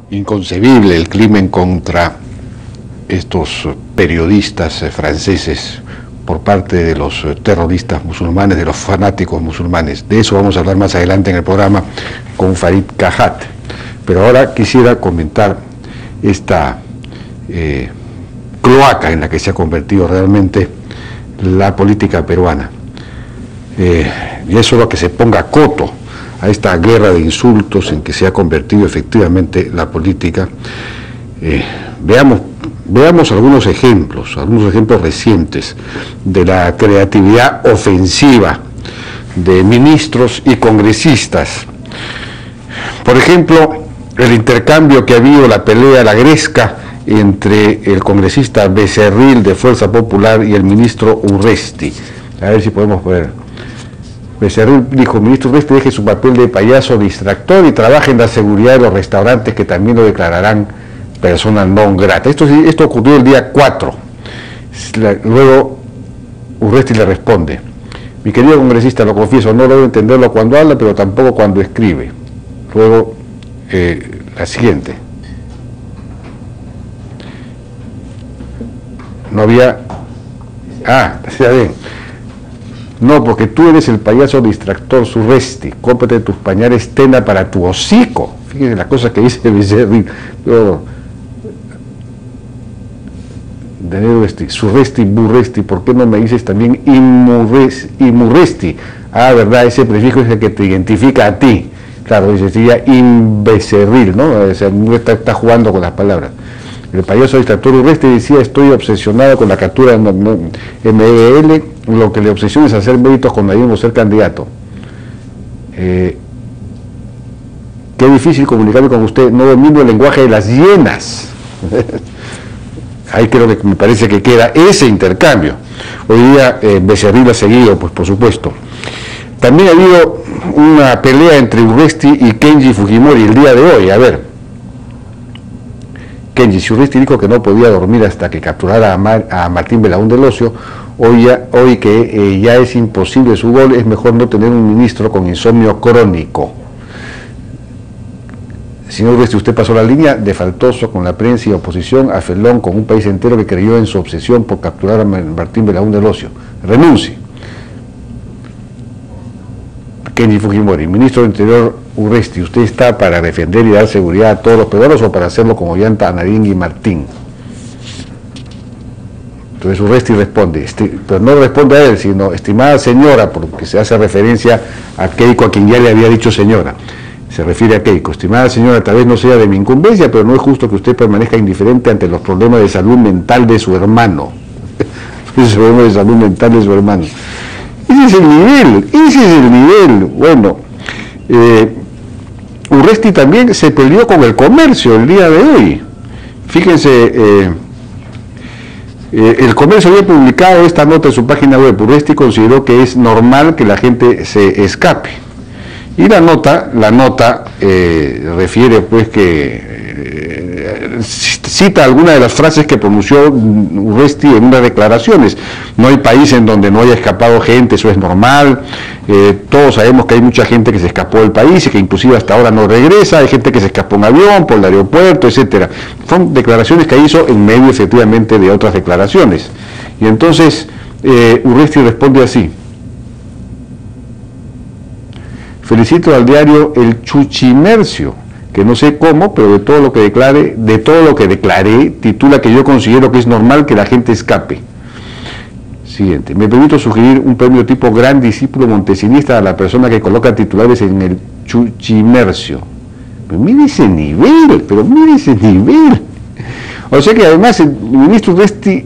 Inconcebible el crimen contra estos periodistas franceses por parte de los terroristas musulmanes, de los fanáticos musulmanes. De eso vamos a hablar más adelante en el programa con Farid Cajat. Pero ahora quisiera comentar esta cloaca en la que se ha convertido realmente la política peruana. Y eso es lo que se ponga coto a esta guerra de insultos en que se ha convertido efectivamente la política. Veamos algunos ejemplos recientes de la creatividad ofensiva de ministros y congresistas. Por ejemplo, el intercambio que ha habido, la pelea, la gresca entre el congresista Becerril de Fuerza Popular y el ministro Urresti. A ver si podemos ver. Becerril dijo: ministro Urresti, deje su papel de payaso distractor y trabaje en la seguridad de los restaurantes, que también lo declararán persona non grata. Esto ocurrió el día 4. Luego Urresti le responde: mi querido congresista, lo confieso, no debo entenderlo cuando habla, pero tampoco cuando escribe. Luego la siguiente. No había... está bien. No, porque tú eres el payaso distractor Urresti. Cómprate tus pañales Tena para tu hocico. Fíjense las cosas que dice Becerril. Urresti, Burresti, ¿por qué no me dices también Imurresti? Ah, verdad, ese prefijo es el que te identifica a ti. Claro, sería Becerril, ¿no? O sea, está jugando con las palabras. El payaso distractor Urresti decía: estoy obsesionado con la captura de MBL, lo que le obsesiona es hacer méritos con nadie o ser candidato. Qué difícil comunicarme con usted, no domino el lenguaje de las hienas. Ahí creo que me parece que queda ese intercambio. Hoy día Becerril ha seguido, pues por supuesto. También ha habido una pelea entre Urresti y Kenji Fujimori el día de hoy. A ver, Kenji, Urresti dijo que no podía dormir hasta que capturara a Martín Belaúnde del Ocio. Hoy que ya es imposible su gol, es mejor no tener un ministro con insomnio crónico. Señor Urresti, usted pasó la línea de faltoso con la prensa y oposición, a felón con un país entero que creyó en su obsesión por capturar a Martín Belaúnde del Ocio. Renuncie. Kenji Fujimori, ministro del Interior Urresti, ¿usted está para defender y dar seguridad a todos los peruanos o para hacerlo como Ollanta, Nadine y Martín? Entonces Urresti responde, pero no responde a él, sino estimada señora, porque se hace referencia a Keiko, a quien ya le había dicho señora. Se refiere a Keiko: estimada señora, tal vez no sea de mi incumbencia, pero no es justo que usted permanezca indiferente ante los problemas de salud mental de su hermano. Los problemas de salud mental de su hermano. Ese es el nivel. Bueno, Urresti también se peleó con el Comercio el día de hoy. Fíjense, el Comercio había publicado esta nota en su página web. Urresti consideró que es normal que la gente se escape. Y la nota refiere pues que cita algunas de las frases que pronunció Urresti en unas declaraciones. No hay país en donde no haya escapado gente, eso es normal. Todos sabemos que hay mucha gente que se escapó del país y que inclusive hasta ahora no regresa. Hay gente que se escapó en avión, por el aeropuerto, etcétera. Son declaraciones que hizo en medio efectivamente de otras declaraciones. Y entonces Urresti responde así: felicito al diario El Chuchimercio, que no sé cómo, pero de todo lo que declaré, titula que yo considero que es normal que la gente escape. Siguiente: me permito sugerir un premio tipo gran discípulo montesinista a la persona que coloca titulares en El Chuchimercio. Pero mire ese nivel. O sea que además el ministro Urresti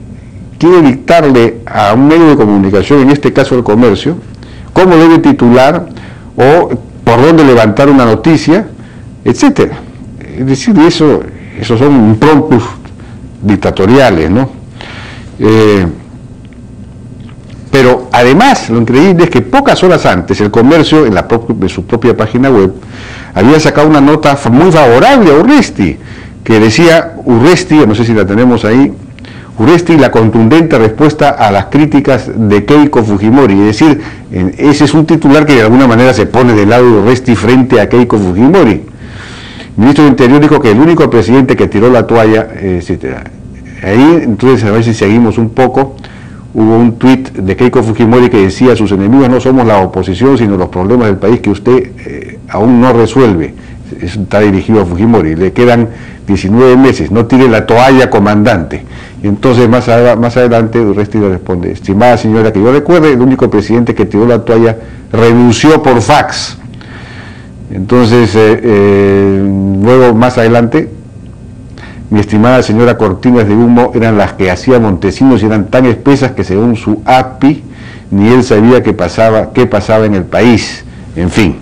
quiere dictarle a un medio de comunicación, en este caso El Comercio, cómo debe titular o por dónde levantar una noticia, etcétera. Es decir, esos son impromptus dictatoriales, ¿no? Pero además, lo increíble es que pocas horas antes El Comercio, en su propia página web, había sacado una nota muy favorable a Urresti, que decía: Urresti, no sé si la tenemos ahí, Urresti, la contundente respuesta a las críticas de Keiko Fujimori. Es decir, ese es un titular que de alguna manera se pone del lado de Urresti frente a Keiko Fujimori. El ministro del Interior dijo que el único presidente que tiró la toalla, etcétera. Ahí, entonces, a ver si seguimos un poco. Hubo un tuit de Keiko Fujimori que decía: sus enemigos no somos la oposición, sino los problemas del país que usted aún no resuelve. Está dirigido a Fujimori. Le quedan 19 meses, no tire la toalla, comandante. Y entonces más adelante Urresti le responde: estimada señora, que yo recuerde, el único presidente que tiró la toalla renunció por fax. Entonces, luego más adelante: mi estimada señora, cortinas de humo eran las que hacía Montesinos y eran tan espesas que según su API ni él sabía qué pasaba en el país. En fin,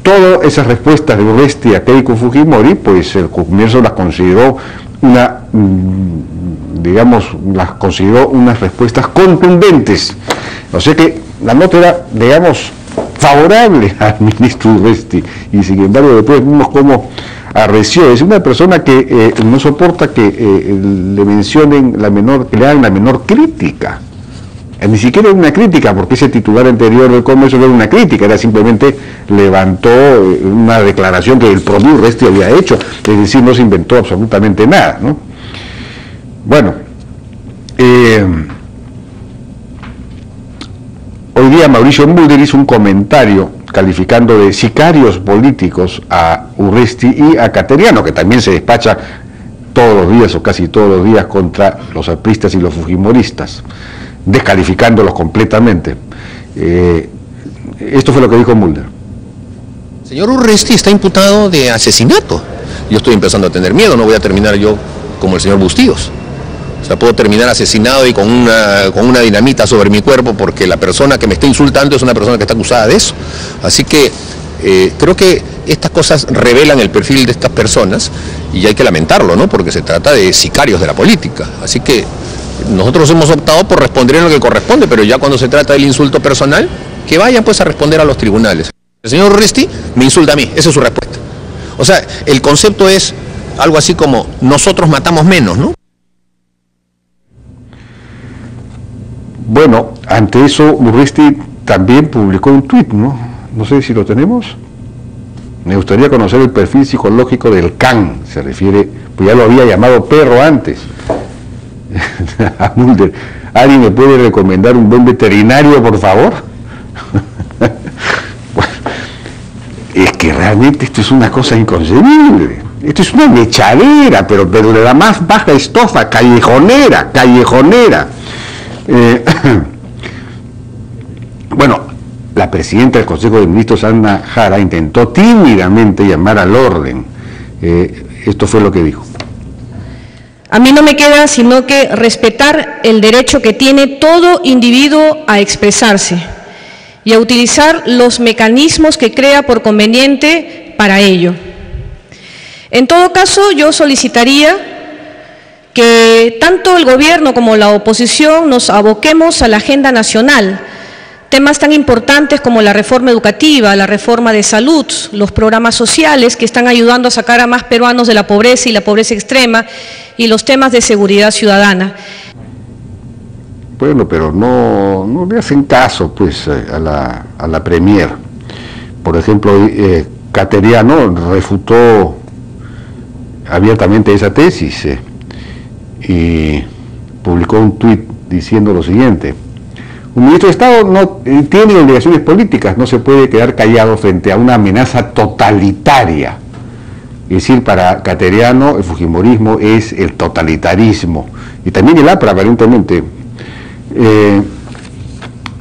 todas esas respuestas de Urresti a Keiko Fujimori, pues el comienzo las consideró unas respuestas contundentes. O sea que la nota era, digamos, favorable al ministro Urresti, y sin embargo después vimos cómo arreció. Es una persona que no soporta que le mencionen que le hagan la menor crítica. Ni siquiera una crítica, porque ese titular anterior del Comercio no era una crítica, era simplemente levantó una declaración que el propio Urresti había hecho, es decir, no se inventó absolutamente nada, ¿no? Bueno, hoy día Mauricio Mulder hizo un comentario calificando de sicarios políticos a Urresti y a Cateriano, que también se despacha todos los días o casi todos los días contra los apristas y los fujimoristas, descalificándolos completamente. Esto fue lo que dijo Mulder. Señor Urresti está imputado de asesinato. Yo estoy empezando a tener miedo, no voy a terminar yo como el señor Bustíos. O sea, puedo terminar asesinado y con una dinamita sobre mi cuerpo porque la persona que me está insultando es una persona que está acusada de eso. Así que creo que estas cosas revelan el perfil de estas personas y hay que lamentarlo, ¿no? Porque se trata de sicarios de la política. Así que nosotros hemos optado por responder en lo que corresponde, pero ya cuando se trata del insulto personal, que vayan pues a responder a los tribunales. El señor Urresti me insulta a mí, esa es su respuesta. O sea, el concepto es algo así como nosotros matamos menos, ¿no? Bueno, ante eso Urresti también publicó un tuit, ¿no? No sé si lo tenemos. Me gustaría conocer el perfil psicológico del can, se refiere, pues ya lo había llamado perro antes. A Mulder: ¿alguien me puede recomendar un buen veterinario, por favor? Bueno, es que realmente esto es una cosa inconcebible. Esto es una mechadera, pero de la más baja estofa, callejonera. Bueno, la presidenta del Consejo de Ministros, Ana Jara, intentó tímidamente llamar al orden. Esto fue lo que dijo: a mí no me queda sino que respetar el derecho que tiene todo individuo a expresarse y a utilizar los mecanismos que crea por conveniente para ello. En todo caso, yo solicitaría que tanto el gobierno como la oposición nos aboquemos a la agenda nacional, temas tan importantes como la reforma educativa, la reforma de salud, los programas sociales que están ayudando a sacar a más peruanos de la pobreza y la pobreza extrema, y los temas de seguridad ciudadana. Bueno, pero no le hacen caso pues a la Premier. Por ejemplo, Cateriano refutó abiertamente esa tesis y publicó un tuit diciendo lo siguiente: un ministro de Estado no tiene obligaciones políticas, no se puede quedar callado frente a una amenaza totalitaria. Es decir, para Cateriano el fujimorismo es el totalitarismo, y también el APRA aparentemente.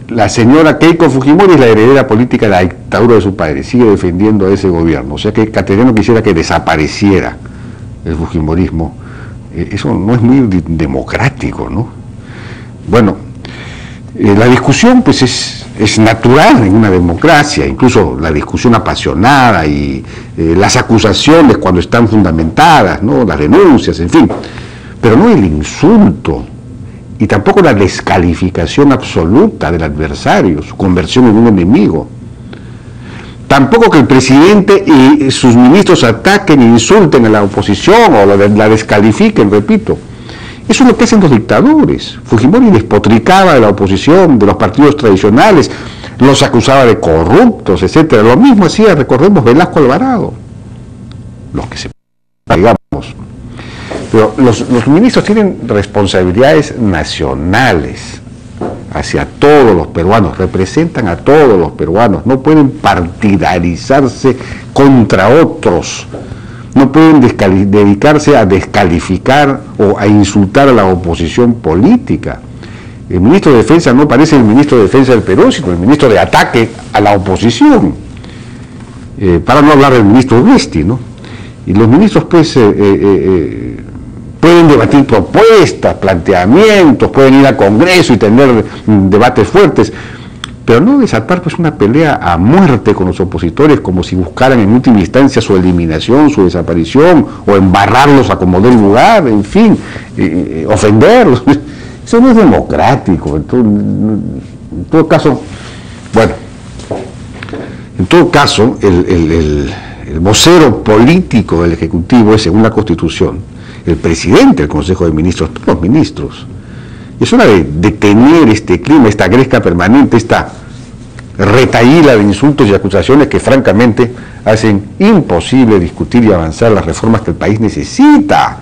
La señora Keiko Fujimori es la heredera política de la dictadura de su padre, sigue defendiendo a ese gobierno. O sea que Cateriano quisiera que desapareciera el fujimorismo. Eso no es muy democrático, ¿no? Bueno, la discusión pues es natural en una democracia, incluso la discusión apasionada y las acusaciones cuando están fundamentadas, ¿no? Las denuncias, en fin, pero no el insulto y tampoco la descalificación absoluta del adversario, su conversión en un enemigo. Tampoco que el presidente y sus ministros ataquen e insulten a la oposición o la descalifiquen, repito. Eso es lo que hacen los dictadores. Fujimori despotricaba de la oposición, de los partidos tradicionales, los acusaba de corruptos, etcétera. Lo mismo hacía, recordemos, Velasco Alvarado. los que se digamos. Pero los ministros tienen responsabilidades nacionales hacia todos los peruanos, representan a todos los peruanos, no pueden partidarizarse contra otros, no pueden dedicarse a descalificar o a insultar a la oposición política. El ministro de Defensa no parece el ministro de Defensa del Perú, sino el ministro de ataque a la oposición, para no hablar del ministro Urresti, ¿no? Y los ministros pues pueden debatir propuestas, planteamientos, pueden ir al Congreso y tener debates fuertes, pero no desatar pues una pelea a muerte con los opositores como si buscaran en última instancia su eliminación, su desaparición, o embarrarlos a como dé lugar, en fin, ofenderlos. Eso no es democrático. En todo caso, bueno, en todo caso, el vocero político del Ejecutivo es, según la Constitución, el presidente del Consejo de Ministros, todos los ministros. Es hora de detener este clima, esta gresca permanente, esta retahíla de insultos y acusaciones que francamente hacen imposible discutir y avanzar las reformas que el país necesita.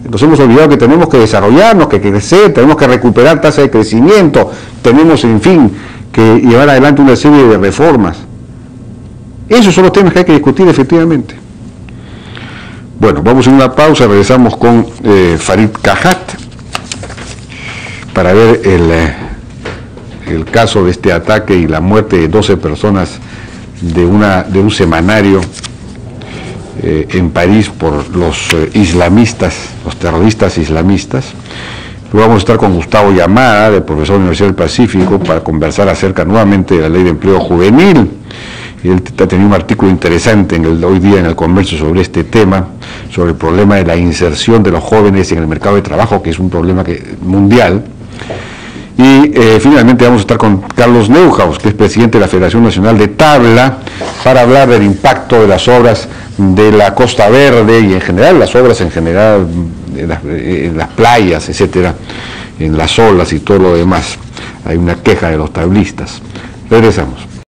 Nos hemos olvidado que tenemos que desarrollarnos, que crecer, tenemos que recuperar tasa de crecimiento, tenemos, en fin, que llevar adelante una serie de reformas. Esos son los temas que hay que discutir efectivamente. Bueno, vamos a una pausa, regresamos con Farid Cajat para ver el caso de este ataque y la muerte de 12 personas de un semanario en París por los islamistas, los terroristas islamistas. Luego vamos a estar con Gustavo Llamada, del profesor de la Universidad del Pacífico, para conversar acerca nuevamente de la Ley de Empleo Juvenil. Y él ha tenido un artículo interesante hoy día en El Comercio sobre este tema, sobre el problema de la inserción de los jóvenes en el mercado de trabajo, que es un problema mundial. Y finalmente vamos a estar con Carlos Neuhaus, que es presidente de la Federación Nacional de Tabla, para hablar del impacto de las obras de la Costa Verde y en general las obras en general en las playas, etcétera, en las olas y todo lo demás. Hay una queja de los tablistas. Regresamos.